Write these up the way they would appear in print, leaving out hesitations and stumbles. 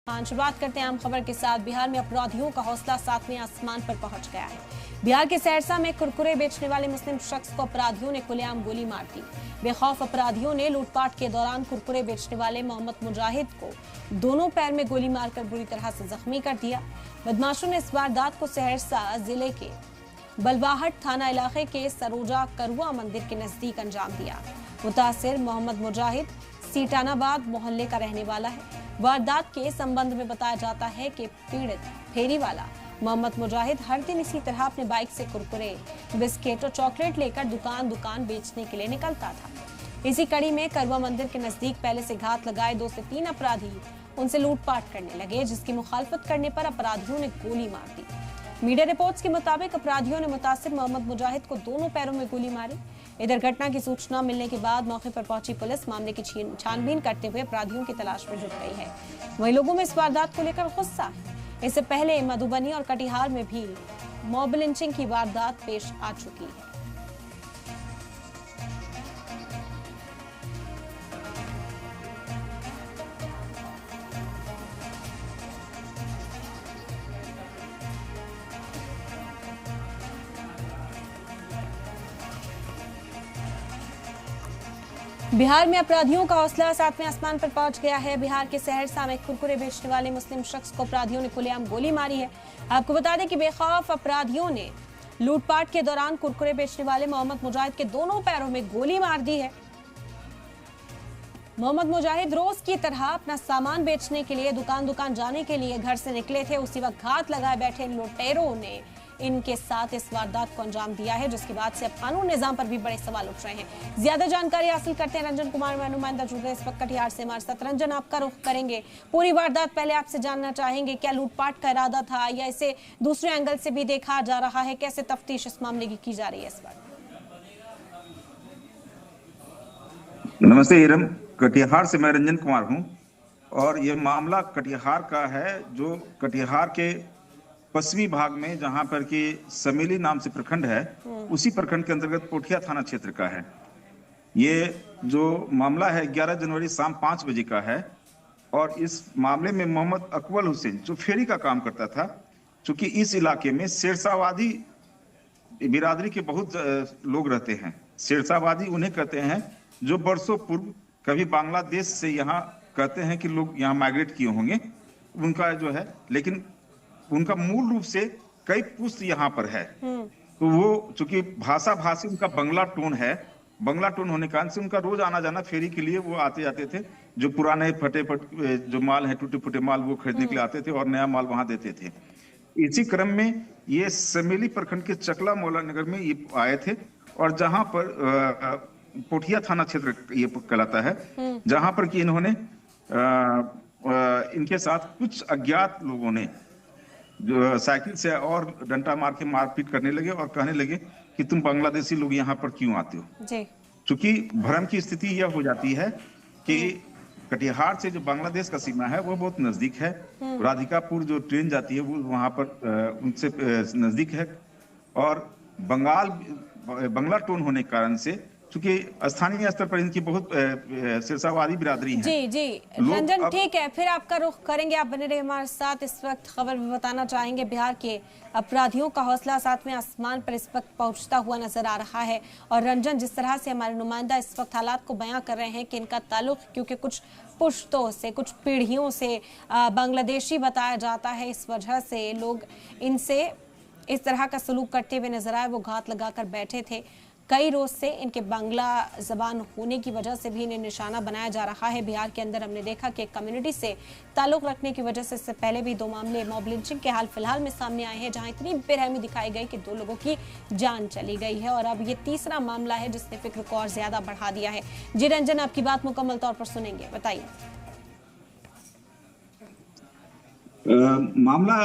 शुरुआत करते हैं आम खबर के साथ। बिहार में अपराधियों का हौसला 7वें आसमान पर पहुंच गया है। बिहार के सहरसा में कुरकुरे बेचने वाले मुस्लिम शख्स को अपराधियों ने खुलेआम गोली मार दी। बेखौफ अपराधियों ने लूटपाट के दौरान कुरकुरे बेचने वाले मोहम्मद मुजाहिद को दोनों पैर में गोली मारकर बुरी तरह से जख्मी कर दिया। बदमाशों ने इस वारदात को सहरसा जिले के बलवाहट थाना इलाके के सरोजा करुआ मंदिर के नजदीक अंजाम दिया। मुतासिर मोहम्मद मुजाहिद सीटानाबाद मोहल्ले का रहने वाला है। वारदात के संबंध में बताया जाता है कि पीड़ित फेरी वाला मोहम्मद मुजाहिद हर दिन इसी तरह अपने बाइक से कुरकुरे, बिस्किट और चॉकलेट लेकर दुकान बेचने के लिए निकलता था। इसी कड़ी में करुआ मंदिर के नजदीक पहले से घात लगाए 2 से 3 अपराधी उनसे लूटपाट करने लगे, जिसकी मुखालफत करने पर अपराधियों ने गोली मार दी। मीडिया रिपोर्ट्स के मुताबिक अपराधियों ने मुतासिर मोहम्मद मुजाहिद को दोनों पैरों में गोली मारी। इधर घटना की सूचना मिलने के बाद मौके पर पहुंची पुलिस मामले की छानबीन करते हुए अपराधियों की तलाश में जुट गई है। वहीं लोगों में इस वारदात को लेकर गुस्सा है। इससे पहले मधुबनी और कटिहार में भी मॉब लिंचिंग की वारदात पेश आ चुकी है। बिहार में अपराधियों का हौसला 7वें आसमान पर पहुंच गया है। बिहार के सहरसा में कुरकुरे बेचने वाले मुस्लिम शख्स को अपराधियों ने खुलेआम गोली मारी है। आपको बता दें कि बेखौफ अपराधियों ने लूटपाट के दौरान कुरकुरे बेचने वाले मोहम्मद मुजाहिद के दोनों पैरों में गोली मार दी है। मोहम्मद मुजाहिद रोज की तरह अपना सामान बेचने के लिए दुकान जाने के लिए घर से निकले थे। उसी वक्त घात लगाए बैठे इन लुटेरों ने इनके साथ इस वारदात को अंजाम दिया है, जिसके बाद से अब कानून निजाम पर भी बड़े सवाल उठ रहे हैं। ज्यादा जानकारी हासिल करते हैं रंजन कुमार में नुमाइंदा जुड़ रहे इस वक्त कटिहार से हमारे साथ। रंजन, आपका रुख करेंगे पूरी वारदात। पहले आपसे जानना चाहेंगे, क्या लूटपाट का इरादा था या इसे दूसरे एंगल से भी देखा जा रहा है? कैसे तफ्तीश इस मामले की जा रही है इस वक्त? नमस्ते इरम, कटिहार से मैं रंजन कुमार हूं और ये मामला कटिहार का है, जो कटिहार के पश्चिमी भाग में जहां पर कि समेली नाम से प्रखंड है, उसी प्रखंड के अंतर्गत पोठिया थाना क्षेत्र का है। ये जो मामला है 11 जनवरी शाम 5 बजे का है और इस मामले में मोहम्मद अकबल हुसैन जो फेरी का काम करता था, चूंकि इस इलाके में शेरशाहवादी बिरादरी के बहुत लोग रहते हैं। शेरशाहवादी उन्हें कहते हैं जो वर्षों पूर्व कभी बांग्लादेश से यहाँ कहते हैं कि लोग यहाँ माइग्रेट किए होंगे, उनका जो है, लेकिन उनका मूल रूप से कई पुश्त यहाँ पर है। तो वो चूंकि भाषी उनका बंगला टोन है, बंगला टोन होने के कारण से उनका रोज आना जाना फेरी के लिए वो आते जाते थे। जो पुराने फटे जो माल है, टूटे फूटे माल, वो खरीदने के लिए आते थे और नया माल वहां देते थे। इसी क्रम में ये समेली प्रखंड के चकला मौला नगर में ये आए थे और जहां पर पोठिया थाना क्षेत्र ये कहलाता है, जहां पर कि इन्होंने इनके साथ कुछ अज्ञात लोगों ने जो साइकिल से और डंडा मार के मारपीट करने लगे और कहने लगे कि तुम बांग्लादेशी लोग यहाँ पर क्यों आते हो। चूंकि भ्रम की स्थिति यह हो जाती है कि कटिहार से जो बांग्लादेश का सीमा है वो बहुत नजदीक है। राधिकापुर जो ट्रेन जाती है वो वहां पर उनसे नजदीक है और बंगला टोन होने के कारण से, चूंकि स्थानीय स्तर पर इनकी बहुत शेरशाहवादी बिरादरी है। जी रंजन, ठीक है, फिर आपका रुख करेंगे। आप बने रहे हमारे साथ। इस वक्त खबर में बताना चाहेंगे, बिहार के अपराधियों का हौसला 7वें आसमान पर इस वक्त पहुंचता हुआ नजर आ रहा है। और रंजन, जिस तरह से हमारे नुमाइंदा इस वक्त हालात को बयां कर रहे हैं कि इनका ताल्लुक क्योंकि कुछ पुश्तों से, कुछ पीढ़ियों से बांग्लादेशी बताया जाता है, इस वजह से लोग इनसे इस तरह का सलूक करते हुए नजर आए। वो घात लगाकर बैठे थे कई रोज से। इनके बांग्ला जबान होने की वजह से भी इन्हें निशाना बनाया जा रहा है। बिहार के अंदर हमने देखा कि कम्युनिटी से ताल्लुक रखने की वजह से इससे पहले भी 2 मामले मॉब लिंचिंग के हाल फिलहाल में सामने आए हैं, जहां इतनी बेरहमी दिखाई गई कि 2 लोगों की जान चली गई है। और अब ये तीसरा मामला है जिसने फिक्र को और ज्यादा बढ़ा दिया है। जी रंजन, आपकी बात मुकम्मल तौर पर सुनेंगे, बताइए। मामला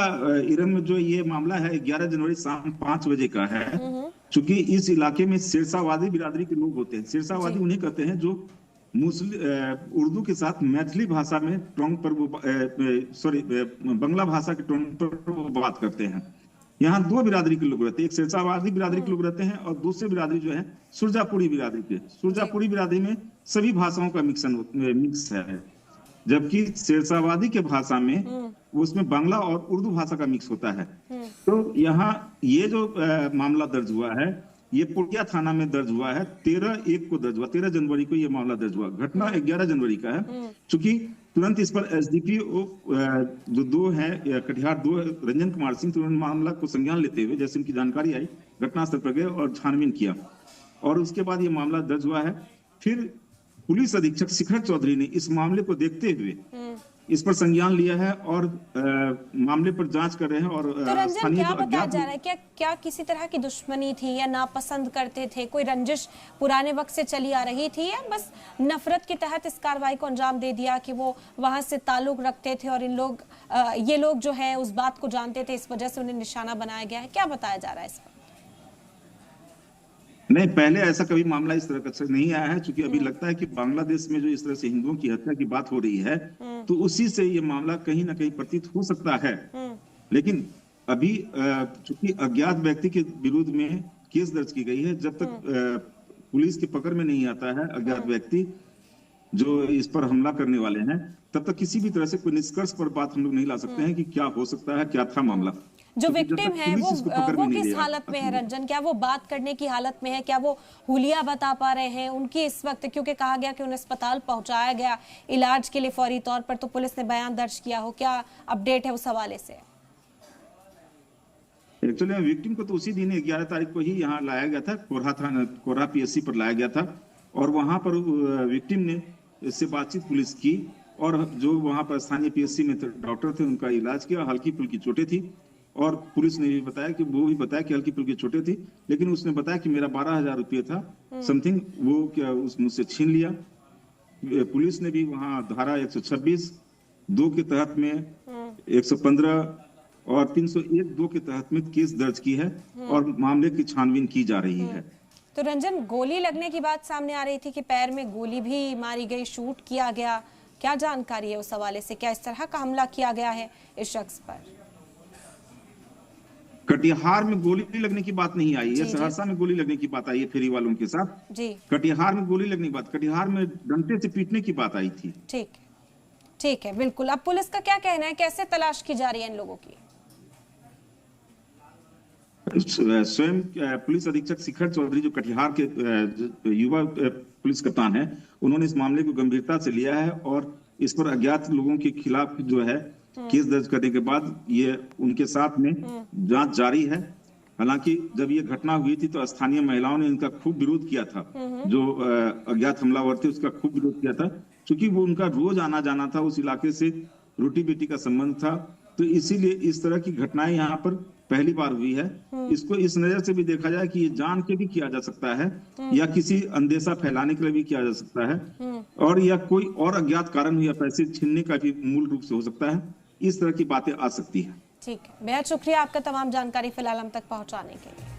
इरम, जो ये मामला है 11 जनवरी शाम 5 बजे का है। चूंकि इस इलाके में शेरशाहवादी बिरादरी के लोग होते हैं। शेरशाहवादी उन्हें कहते हैं जो मुस्लिम उर्दू के साथ मैथिली भाषा में टोन पर वो बंगला भाषा के टोन पर वो बात करते हैं। यहाँ 2 बिरादरी के लोग रहते हैं, एक शेरशाहवादी बिरादरी के लोग रहते हैं और दूसरी बिरादरी जो है सुरजापुरी बिरादरी के। सुरजापुरी बिरादरी में सभी भाषाओं का मिक्स है। जबकि शेरशाहबादी के भाषा में उसमें बांग्ला और उर्दू भाषा का मिक्स होता है। तो यहाँ ये जो मामला दर्ज हुआ है, ये पुड़िया थाना में दर्ज हुआ है। 13/1 को दर्ज हुआ, 13 जनवरी को ये मामला दर्ज हुआ। घटना 11 जनवरी का है। चूंकि तुरंत इस पर एसडीपीओ जो 2 है कटिहार 2 रंजन कुमार सिंह, तुरंत मामला को संज्ञान लेते हुए जैसे उनकी जानकारी आई घटनास्थल पर गए और छानबीन किया, और उसके बाद ये मामला दर्ज हुआ है। फिर पुलिस अधीक्षक शिखर चौधरी ने इस मामले को देखते हुए इस पर संज्ञान लिया है और मामले पर जांच कर रहे हैं। और तो रंजन, क्या बताया जा रहा है, क्या किसी तरह की दुश्मनी थी या नापसंद करते थे, कोई रंजिश पुराने वक्त से चली आ रही थी, या बस नफरत के तहत इस कार्रवाई को अंजाम दे दिया कि वो वहां से ताल्लुक रखते थे और ये लोग जो है उस बात को जानते थे, इस वजह से उन्हें निशाना बनाया गया है? क्या बताया जा रहा है इस पर? नहीं, पहले ऐसा कभी मामला इस तरह का नहीं आया है। चूंकि अभी लगता है कि बांग्लादेश में जो इस तरह से हिंदुओं की हत्या की बात हो रही है, तो उसी से ये मामला कहीं ना कहीं प्रतीत हो सकता है। लेकिन अभी चूंकि अज्ञात व्यक्ति के विरुद्ध में केस दर्ज की गई है, जब तक पुलिस की पकड़ में नहीं आता है अज्ञात व्यक्ति जो इस पर हमला करने वाले हैं, तब तक किसी भी तरह से कोई निष्कर्ष पर बात हम लोग नहीं ला सकते हैं कि क्या हो सकता है, क्या था मामला। जो विक्टिम है वो किस हालत में है रंजन? क्या वो बात करने की हालत में है? क्या वो हुलिया बता पा रहे हैं उनकी इस वक्त? क्योंकि कहा गया कि उन्हें अस्पताल पहुंचाया गया इलाज के लिए फौरी तौर पर, तो पुलिस ने बयान दर्ज किया हो, क्या अपडेट है उस हवाले से? एक्चुअली विक्टिम को तो उसी दिन 11 तारीख को ही यहाँ लाया गया था, कोरहा पीएससी पर लाया गया था, और वहां पर विक्टिम ने इससे बातचीत पुलिस की, और जो वहां पर स्थानीय पीएससी में डॉक्टर थे उनका इलाज किया। हल्की फुल्की चोटें थी, और पुलिस ने भी बताया कि हल्की फुल्की चोटें थी, लेकिन उसने बताया कि मेरा 12,000 रुपये था समथिंग, वो क्या उस मुझसे छीन लिया। पुलिस ने भी वहां धारा 126 2 के तहत में 115 और 301(2) के तहत में केस दर्ज की है, और मामले की छानबीन की जा रही है। तो रंजन, गोली लगने की बात सामने आ रही थी कि पैर में गोली भी मारी गई, शूट किया गया, क्या जानकारी है उस हवाले से? क्या इस तरह का हमला किया गया है इस शख्स पर? कटिहार में गोली लगने की बात नहीं आई है, सहरसा में गोली लगने की बात आई है फेरी वालों के साथ जी। कटिहार में गोली लगने की बात, कटिहार में डंडे से पीटने की बात आई थी। ठीक है, बिल्कुल। अब पुलिस का क्या कहना है, कैसे तलाश की जा रही है इन लोगों की? स्वयं पुलिस अधीक्षक शिखर चौधरी जो कटिहार के युवा पुलिस कप्तान है, उन्होंने इस मामले को गंभीरता से लिया है, और इस पर अज्ञात लोगों के खिलाफ जो है केस दर्ज करने के बाद ये उनके साथ में जांच जारी है। हालांकि जब ये घटना हुई थी तो स्थानीय महिलाओं ने इनका खूब विरोध किया था, जो अज्ञात हमलावर थे उसका खूब विरोध किया था, क्योंकि वो उनका रोज आना जाना था, उस इलाके से रोटी बेटी का संबंध था। तो इसीलिए इस तरह की घटनाएं यहाँ पर पहली बार हुई है। इसको इस नजर से भी देखा जाए कि ये जान के भी किया जा सकता है, या किसी अंदेशा फैलाने के लिए भी किया जा सकता है, और या कोई और अज्ञात कारण या पैसे छीनने का भी मूल रूप से हो सकता है। इस तरह की बातें आ सकती है। ठीक है, बेहद शुक्रिया आपका तमाम जानकारी फिलहाल हम तक पहुंचाने के लिए।